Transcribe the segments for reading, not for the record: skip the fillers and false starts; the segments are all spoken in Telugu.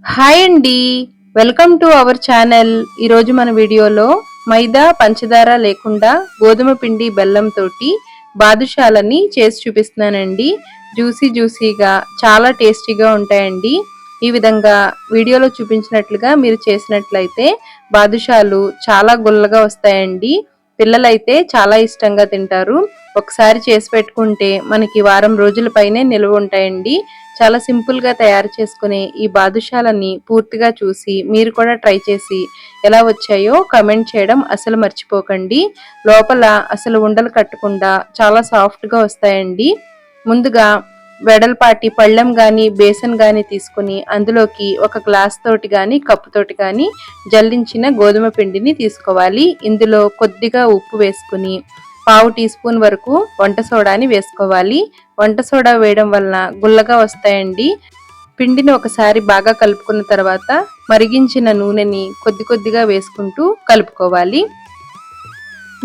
హాయ్ అండి, వెల్కమ్ టు అవర్ ఛానల్. ఈరోజు మన వీడియోలో మైదా పంచదార లేకుండా గోధుమ పిండి బెల్లం తోటి బాదుషాలని చేసి చూపిస్తున్నానండి. జ్యూసీగా చాలా టేస్టీగా ఉంటాయండి. ఈ విధంగా వీడియోలో చూపించినట్లుగా మీరు చేసినట్లయితే బాదుషాలు చాలా గుల్లగా వస్తాయండి. పిల్లలైతే చాలా ఇష్టంగా తింటారు. ఒకసారి చేసి పెట్టుకుంటే మనకి వారం రోజుల పైనే నిల్వ ఉంటాయండి. చాలా సింపుల్ గా తయారు చేసుకునే ఈ బాదుషాలని పూర్తిగా చూసి మీరు కూడా ట్రై చేసి ఎలా వచ్చాయో కమెంట్ చేయడం అసలు మర్చిపోకండి. లోపల అసలు ఉండలు కట్టకుండా చాలా సాఫ్ట్ గా వస్తాయండి. ముందుగా వెడల్పాటి పళ్ళెం గాని బేసన్ గాని తీసుకుని అందులోకి ఒక గ్లాస్ తోటి గాని కప్పు తోటి గాని జల్లించిన గోధుమ పిండిని తీసుకోవాలి. ఇందులో కొద్దిగా ఉప్పు వేసుకుని పావు టీ స్పూన్ వరకు వంట సోడాని వేసుకోవాలి. వంట సోడా వేయడం వలన గుల్లగా వస్తాయండి. పిండిని ఒకసారి బాగా కలుపుకున్న తర్వాత మరిగించిన నూనెని కొద్దిగా వేసుకుంటూ కలుపుకోవాలి.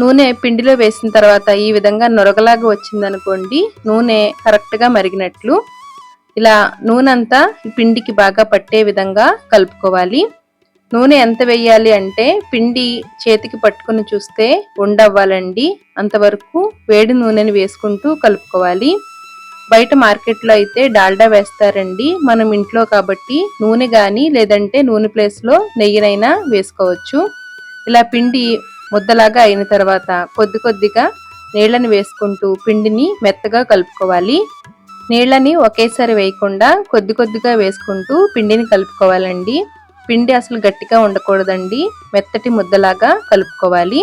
నూనె పిండిలో వేసిన తర్వాత ఈ విధంగా నొరగలాగా వచ్చిందనుకోండి, నూనె కరెక్ట్ గా మరిగినట్లు. ఇలా నూనె అంతా ఈ పిండికి బాగా పట్టే విధంగా కలుపుకోవాలి. నూనె ఎంత వేయాలి అంటే పిండి చేతికి పట్టుకుని చూస్తే ఉండవ్వాలండి. అంతవరకు వేడి నూనెని వేసుకుంటూ కలుపుకోవాలి. బయట మార్కెట్లో అయితే డాల్డా వేస్తారండి. మనం ఇంట్లో కాబట్టి నూనె గాని లేదంటే నూనె ప్లేస్లో నెయ్యినైనా వేసుకోవచ్చు. ఇలా పిండి ముద్దలాగా అయిన తర్వాత కొద్దిగా నీళ్ళని వేసుకుంటూ పిండిని మెత్తగా కలుపుకోవాలి. నీళ్ళని ఒకేసారి వేయకుండా కొద్దిగా వేసుకుంటూ పిండిని కలుపుకోవాలండి. పిండి అసలు గట్టిగా ఉండకూడదండి, మెత్తటి ముద్దలాగా కలుపుకోవాలి.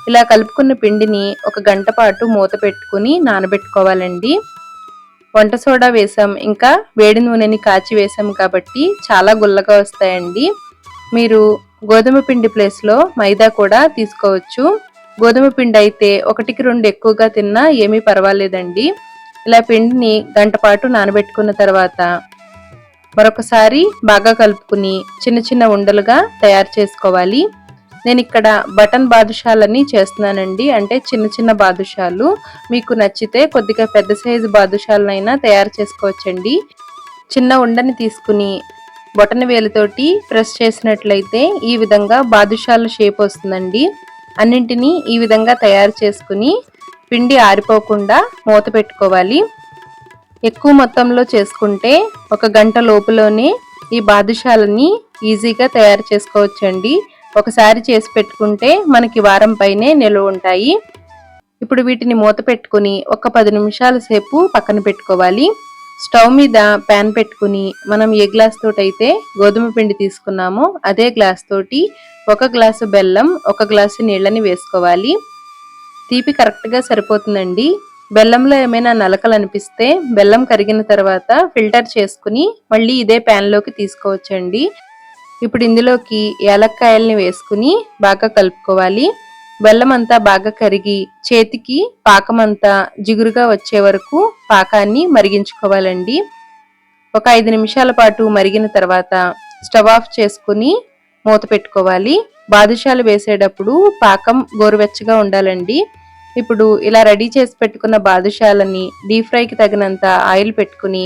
ఇలా కలుపుకున్న పిండిని ఒక గంట పాటు మూత పెట్టుకుని నానబెట్టుకోవాలండి. వంట సోడా వేసాం, ఇంకా వేడి నూనెని కాచి వేసాం కాబట్టి చాలా గుల్లగా వస్తాయండి. మీరు గోధుమ పిండి ప్లేస్లో మైదా కూడా తీసుకోవచ్చు. గోధుమ పిండి అయితే 1-2 ఎక్కువగా తిన్నా ఏమీ పర్వాలేదండి. ఇలా పిండిని గంట పాటు నానబెట్టుకున్న తర్వాత మరొకసారి బాగా కలుపుకుని చిన్న ఉండలుగా తయారు చేసుకోవాలి. నేను ఇక్కడ బటన్ బాదుషాలని చేస్తున్నానండి, అంటే చిన్న బాదుషాలు. మీకు నచ్చితే కొద్దిగా పెద్ద సైజు బాదుషాలనైనా తయారు చేసుకోవచ్చండి. చిన్న ఉండని తీసుకుని బొటన వేలుతోటి ప్రెస్ చేసినట్లయితే ఈ విధంగా బాదుషాల షేప్ వస్తుందండి. అన్నింటినీ ఈ విధంగా తయారు చేసుకుని పిండి ఆరిపోకుండా మూత పెట్టుకోవాలి. ఎక్కువ మొత్తంలో చేసుకుంటే ఒక గంట లోపులోనే ఈ బాదుషాలని ఈజీగా తయారు చేసుకోవచ్చండి. ఒకసారి చేసి పెట్టుకుంటే మనకి వారం పైనే నిల్వ ఉంటాయి. ఇప్పుడు వీటిని మూత పెట్టుకుని ఒక 10 నిమిషాల సేపు పక్కన పెట్టుకోవాలి. స్టవ్ మీద ప్యాన్ పెట్టుకుని మనం ఏ గ్లాస్ తోటి అయితే గోధుమ పిండి తీసుకున్నామో అదే గ్లాస్ తోటి 1 గ్లాసు బెల్లం, 1 గ్లాసు నీళ్ళని వేసుకోవాలి. తీపి కరెక్ట్గా సరిపోతుందండి. బెల్లంలో ఏమైనా నలకలు అనిపిస్తే బెల్లం కరిగిన తర్వాత ఫిల్టర్ చేసుకుని మళ్ళీ ఇదే ప్యాన్లోకి తీసుకోవచ్చండి. ఇప్పుడు ఇందులోకి యాలక్కాయల్ని వేసుకుని బాగా కలుపుకోవాలి. బెల్లం అంతా బాగా కరిగి చేతికి పాకం అంతా జిగురుగా వచ్చే వరకు పాకాన్ని మరిగించుకోవాలండి. ఒక 5 నిమిషాల పాటు మరిగిన తర్వాత స్టవ్ ఆఫ్ చేసుకుని మూత పెట్టుకోవాలి. బాదుషాలు వేసేటప్పుడు పాకం గోరువెచ్చగా ఉండాలండి. ఇప్పుడు ఇలా రెడీ చేసి పెట్టుకున్న బాదుషాలని డీప్ ఫ్రైకి తగినంత ఆయిల్ పెట్టుకుని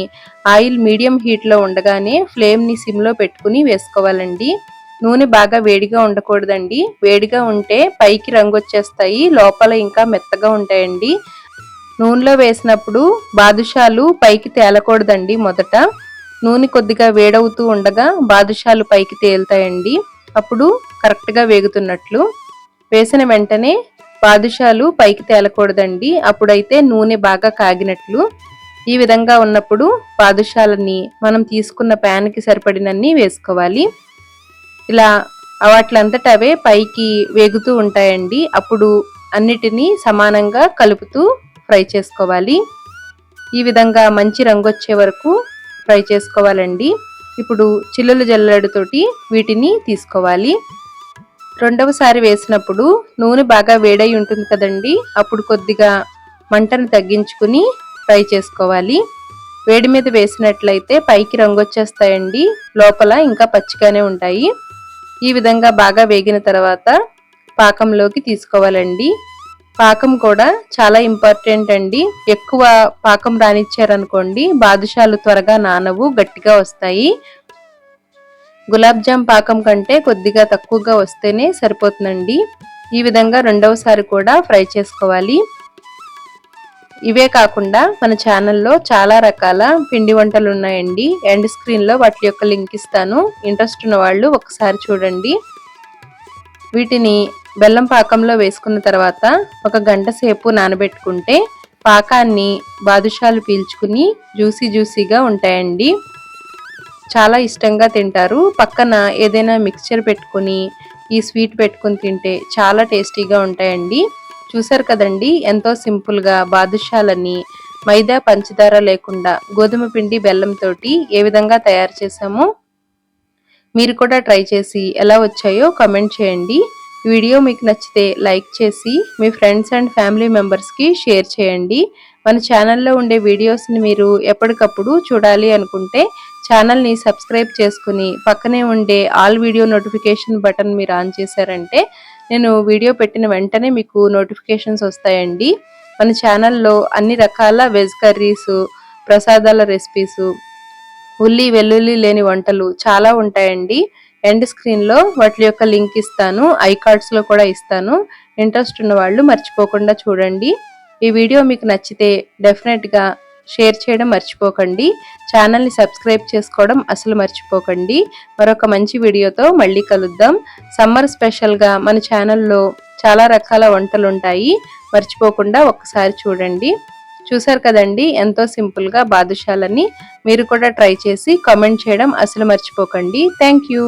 ఆయిల్ మీడియం హీట్లో ఉండగానే ఫ్లేమ్ని సిమ్లో పెట్టుకుని వేసుకోవాలండి. నూనె బాగా వేడిగా ఉండకూడదండి. వేడిగా ఉంటే పైకి రంగు వచ్చేస్తాయి, లోపల ఇంకా మెత్తగా ఉంటాయండి. నూనెలో వేసినప్పుడు బాదుషాలు పైకి తేలకూడదండి. మొదట నూనె కొద్దిగా వేడవుతూ ఉండగా బాదుషాలు పైకి తేలుతాయండి. అప్పుడు కరెక్ట్గా వేగుతున్నట్లు. వేసిన వెంటనే బాదుషాలు పైకి తేలకూడదండి, అప్పుడైతే నూనె బాగా కాగినట్లు. ఈ విధంగా ఉన్నప్పుడు బాదుషాలని మనం తీసుకున్న ప్యాన్కి సరిపడినన్ని వేసుకోవాలి. ఇలా వాటిలంతట అవే పైకి వేగుతూ ఉంటాయండి. అప్పుడు అన్నిటినీ సమానంగా కలుపుతూ ఫ్రై చేసుకోవాలి. ఈ విధంగా మంచి రంగు వచ్చే వరకు ఫ్రై చేసుకోవాలండి. ఇప్పుడు చిల్లుల జల్లెడతోటి వీటిని తీసుకోవాలి. రెండవసారి వేసినప్పుడు నూనె బాగా వేడై ఉంటుంది కదండి, అప్పుడు కొద్దిగా మంటను తగ్గించుకుని ఫ్రై చేసుకోవాలి. వేడి మీద వేసినట్లయితే పైకి రంగు వచ్చేస్తాయండి, లోపల ఇంకా పచ్చిగానే ఉంటాయి. ఈ విధంగా బాగా వేగిన తర్వాత పాకంలోకి తీసుకోవాలండి. పాకం కూడా చాలా ఇంపార్టెంట్ అండి. ఎక్కువ పాకం రానిచ్చారనుకోండి బాదుషాలు త్వరగా నానవు, గట్టిగా వస్తాయి. గులాబ్ జామ్ పాకం కంటే కొద్దిగా తక్కువగా వస్తేనే సరిపోతుందండి. ఈ విధంగా రెండవసారి కూడా ఫ్రై చేసుకోవాలి. ఇవే కాకుండా మన ఛానల్లో చాలా రకాల పిండి వంటలు ఉన్నాయండి. ఎండ్ స్క్రీన్లో వాటి యొక్క లింక్ ఇస్తాను. ఇంట్రెస్ట్ ఉన్న వాళ్ళు ఒకసారి చూడండి. వీటిని బెల్లం పాకంలో వేసుకున్న తర్వాత 1 గంట సేపు నానబెట్టుకుంటే పాకాన్ని బాదుషాలు పీల్చుకుని జ్యూసీగా ఉంటాయండి. చాలా ఇష్టంగా తింటారు. పక్కన ఏదైనా మిక్స్చర్ పెట్టుకుని ఈ స్వీట్ పెట్టుకుని తింటే చాలా టేస్టీగా ఉంటాయండి. చూసారు కదండి, ఎంతో సింపుల్గా బాదుషాలని మైదా పంచదార లేకుండా గోధుమ పిండి బెల్లంతో ఏ విధంగా తయారు చేసామో మీరు కూడా ట్రై చేసి ఎలా వచ్చాయో కామెంట్ చేయండి. ఈ వీడియో మీకు నచ్చితే లైక్ చేసి మీ ఫ్రెండ్స్ అండ్ ఫ్యామిలీ మెంబర్స్కి షేర్ చేయండి. మన ఛానల్లో ఉండే వీడియోస్ని మీరు ఎప్పటికప్పుడు చూడాలి అనుకుంటే ఛానల్ని సబ్స్క్రైబ్ చేసుకుని పక్కనే ఉండే ఆల్ వీడియో నోటిఫికేషన్ బటన్ మీరు ఆన్ చేశారంటే నేను వీడియో పెట్టిన వెంటనే మీకు నోటిఫికేషన్స్ వస్తాయండి. మన ఛానల్లో అన్ని రకాల వెజ్ కర్రీసు, ప్రసాదాల రెసిపీసు, ఉల్లి వెల్లుల్లి లేని వంటలు చాలా ఉంటాయండి. ఎండ్ స్క్రీన్లో వాటి యొక్క లింక్ ఇస్తాను, ఐ కార్డ్స్లో కూడా ఇస్తాను. ఇంట్రెస్ట్ ఉన్న వాళ్ళు మర్చిపోకుండా చూడండి. ఈ వీడియో మీకు నచ్చితే డెఫినెట్గా షేర్ చేయడం మర్చిపోకండి. ఛానల్ని సబ్స్క్రైబ్ చేసుకోవడం అసలు మర్చిపోకండి. మరొక మంచి వీడియోతో మళ్ళీ కలుద్దాం. సమ్మర్ స్పెషల్గా మన ఛానల్లో చాలా రకాల వంటలు ఉంటాయి, మర్చిపోకుండా ఒక్కసారి చూడండి. చూసారు కదండి, ఎంతో సింపుల్గా బాదుషాలని మీరు కూడా ట్రై చేసి కామెంట్ చేయడం అసలు మర్చిపోకండి. Thank you.